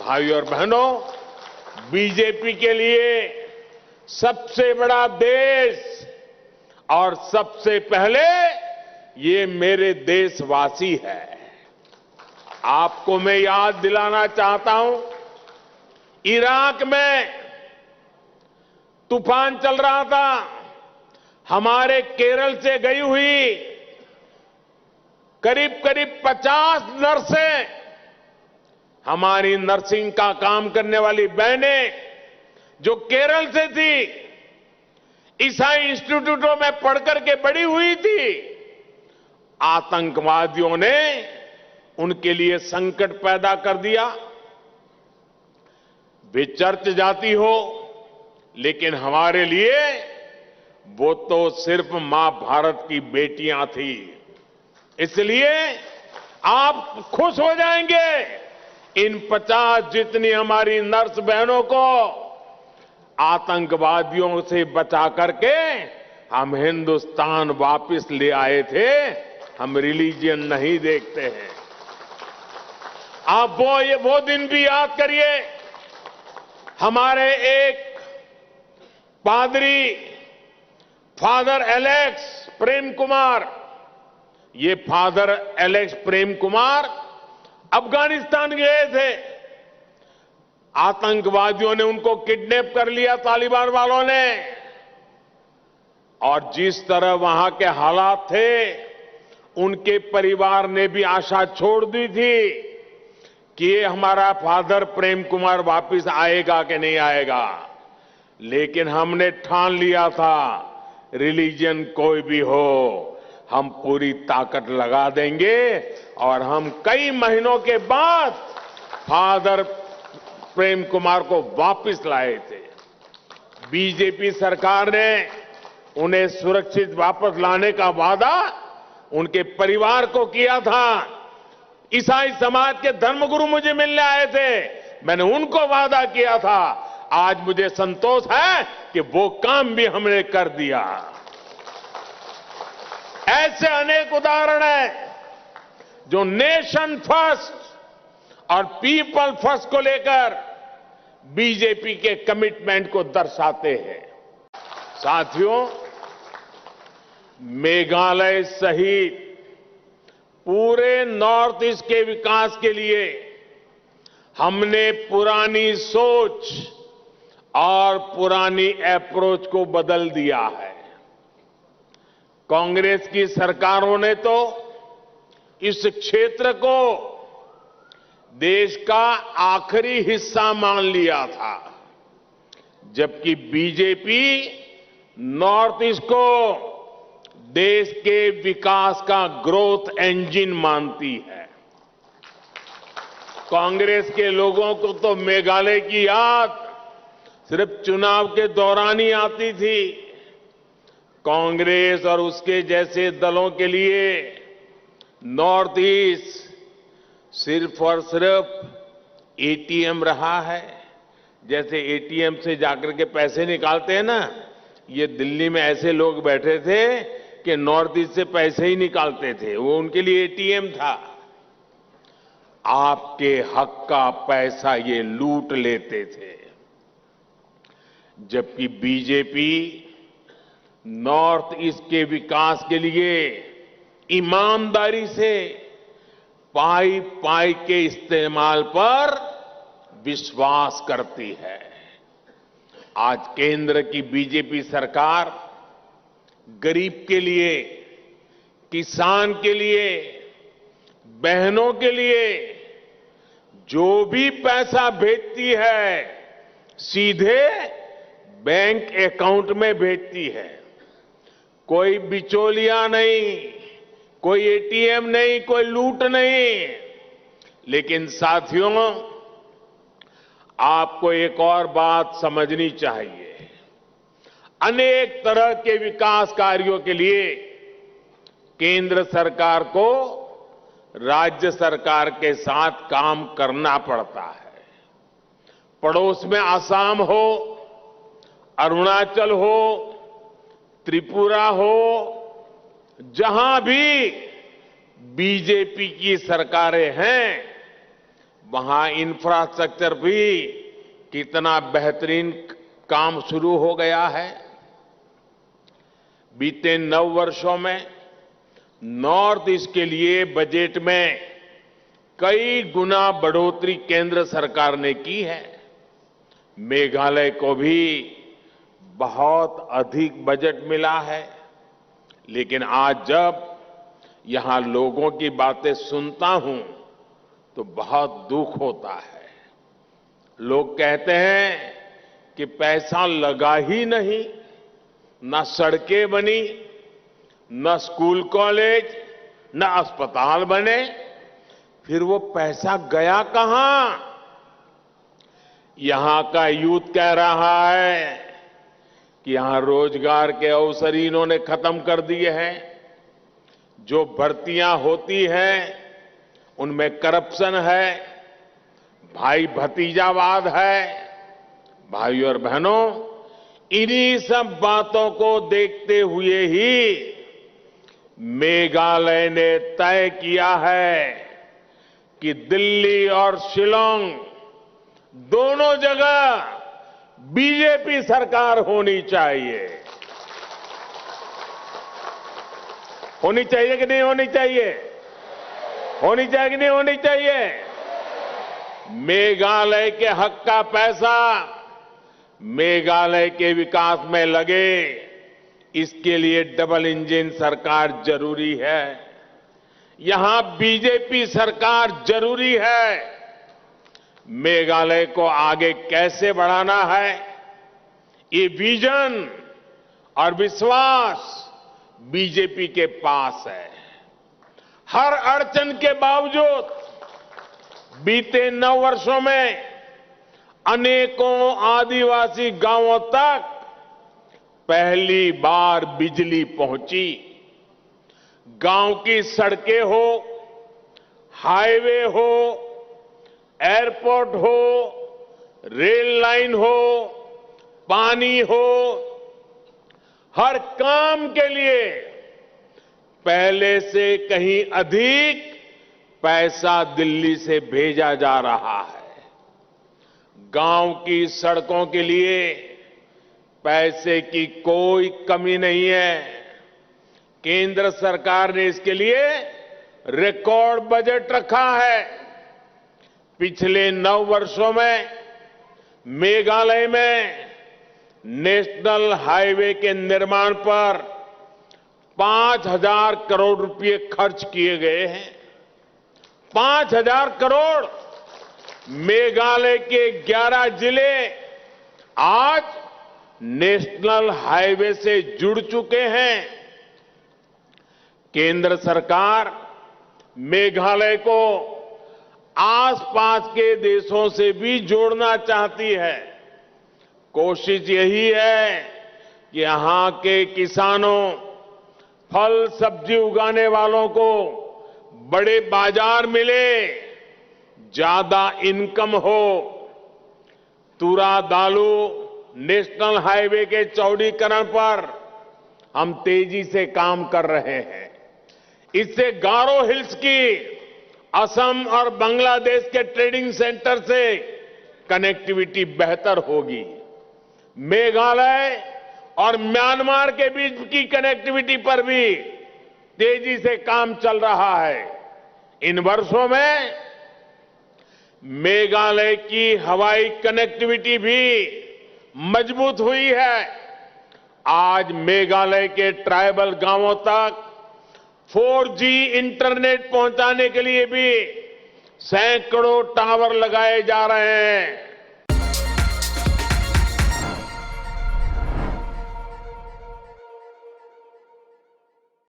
भाइयों और बहनों, बीजेपी के लिए सबसे बड़ा देश और सबसे पहले ये मेरे देशवासी है। आपको मैं याद दिलाना चाहता हूं, इराक में तूफान चल रहा था, हमारे केरल से गई हुई करीब करीब 50 नर्सें, हमारी नर्सिंग का काम करने वाली बहनें जो केरल से थी, ईसाई इंस्टीट्यूटों में पढ़कर के बड़ी हुई थी, आतंकवादियों ने उनके लिए संकट पैदा कर दिया। वे चर्च जाती हो, लेकिन हमारे लिए वो तो सिर्फ मां भारत की बेटियां थी। इसलिए आप खुश हो जाएंगे, इन 50 जितनी हमारी नर्स बहनों को आतंकवादियों से बचा करके हम हिंदुस्तान वापस ले आए थे। हम रिलीजन नहीं देखते हैं। आप वो दिन भी याद करिए, हमारे एक पादरी फादर एलेक्स प्रेम कुमार, ये फादर एलेक्स प्रेम कुमार अफगानिस्तान गए थे। आतंकवादियों ने उनको किडनैप कर लिया, तालिबान वालों ने, और जिस तरह वहां के हालात थे, उनके परिवार ने भी आशा छोड़ दी थी कि ये हमारा फादर प्रेम कुमार वापस आएगा कि नहीं आएगा। लेकिन हमने ठान लिया था, रिलीजन कोई भी हो, हम पूरी ताकत लगा देंगे, और हम कई महीनों के बाद फादर प्रेम कुमार को वापस लाए थे। बीजेपी सरकार ने उन्हें सुरक्षित वापस लाने का वादा उनके परिवार को किया था। ईसाई समाज के धर्मगुरु मुझे मिलने आए थे, मैंने उनको वादा किया था। आज मुझे संतोष है कि वो काम भी हमने कर दिया। ऐसे अनेक उदाहरण हैं जो नेशन फर्स्ट और पीपल फर्स्ट को लेकर बीजेपी के कमिटमेंट को दर्शाते हैं। साथियों, मेघालय सहित पूरे नॉर्थ ईस्ट के विकास के लिए हमने पुरानी सोच और पुरानी अप्रोच को बदल दिया है। कांग्रेस की सरकारों ने तो इस क्षेत्र को देश का आखिरी हिस्सा मान लिया था, जबकि बीजेपी नॉर्थ ईस्ट को देश के विकास का ग्रोथ इंजन मानती है। कांग्रेस के लोगों को तो मेघालय की याद सिर्फ चुनाव के दौरान ही आती थी। कांग्रेस और उसके जैसे दलों के लिए नॉर्थ ईस्ट सिर्फ और सिर्फ एटीएम रहा है। जैसे एटीएम से जाकर के पैसे निकालते हैं ना, ये दिल्ली में ऐसे लोग बैठे थे कि नॉर्थ ईस्ट से पैसे ही निकालते थे, वो उनके लिए एटीएम था। आपके हक का पैसा ये लूट लेते थे, जबकि बीजेपी नॉर्थ ईस्ट के विकास के लिए ईमानदारी से पाई पाई के इस्तेमाल पर विश्वास करती है। आज केंद्र की बीजेपी सरकार गरीब के लिए, किसान के लिए, बहनों के लिए जो भी पैसा भेजती है, सीधे बैंक अकाउंट में भेजती है। कोई बिचौलिया नहीं, कोई एटीएम नहीं, कोई लूट नहीं। लेकिन साथियों, आपको एक और बात समझनी चाहिए। अनेक तरह के विकास कार्यों के लिए केंद्र सरकार को राज्य सरकार के साथ काम करना पड़ता है। पड़ोस में असम हो, अरुणाचल हो, त्रिपुरा हो, जहां भी बीजेपी की सरकारें हैं, वहां इंफ्रास्ट्रक्चर भी कितना बेहतरीन काम शुरू हो गया है। बीते 9 वर्षों में नॉर्थ ईस्ट के लिए बजट में कई गुना बढ़ोतरी केंद्र सरकार ने की है। मेघालय को भी बहुत अधिक बजट मिला है। लेकिन आज जब यहां लोगों की बातें सुनता हूं तो बहुत दुख होता है। लोग कहते हैं कि पैसा लगा ही नहीं, न सड़कें बनी, न स्कूल कॉलेज, न अस्पताल बने, फिर वो पैसा गया कहां? यहां का यूथ कह रहा है कि यहां रोजगार के अवसर इन्होंने खत्म कर दिए हैं। जो भर्तियां होती हैं उनमें करप्शन है, भाई भतीजावाद है। भाइयों और बहनों, इन्हीं सब बातों को देखते हुए ही मेघालय ने तय किया है कि दिल्ली और शिलांग दोनों जगह बीजेपी सरकार होनी चाहिए। होनी चाहिए कि नहीं होनी चाहिए? होनी चाहिए कि नहीं होनी चाहिए? मेघालय के हक का पैसा मेघालय के विकास में लगे, इसके लिए डबल इंजन सरकार जरूरी है। यहां बीजेपी सरकार जरूरी है। मेघालय को आगे कैसे बढ़ाना है, ये विजन और विश्वास बीजेपी के पास है। हर अड़चन के बावजूद बीते 9 वर्षों में अनेकों आदिवासी गांवों तक पहली बार बिजली पहुंची। गांव की सड़कें हो, हाईवे हो, एयरपोर्ट हो, रेल लाइन हो, पानी हो, हर काम के लिए पहले से कहीं अधिक पैसा दिल्ली से भेजा जा रहा है। गांव की सड़कों के लिए पैसे की कोई कमी नहीं है। केंद्र सरकार ने इसके लिए रिकॉर्ड बजट रखा है। पिछले 9 वर्षों में मेघालय में नेशनल हाईवे के निर्माण पर 5,000 करोड़ रुपए खर्च किए गए हैं। 5,000 करोड़। मेघालय के 11 जिले आज नेशनल हाईवे से जुड़ चुके हैं। केंद्र सरकार मेघालय को आसपास के देशों से भी जोड़ना चाहती है। कोशिश यही है कि यहां के किसानों, फल सब्जी उगाने वालों को बड़े बाजार मिले, ज्यादा इनकम हो। तुरा दालू नेशनल हाईवे के चौड़ीकरण पर हम तेजी से काम कर रहे हैं। इससे गारो हिल्स की असम और बांग्लादेश के ट्रेडिंग सेंटर से कनेक्टिविटी बेहतर होगी। मेघालय और म्यांमार के बीच की कनेक्टिविटी पर भी तेजी से काम चल रहा है। इन वर्षों में मेघालय की हवाई कनेक्टिविटी भी मजबूत हुई है। आज मेघालय के ट्राइबल गांवों तक 4G इंटरनेट पहुंचाने के लिए भी सैकड़ों टावर लगाए जा रहे हैं।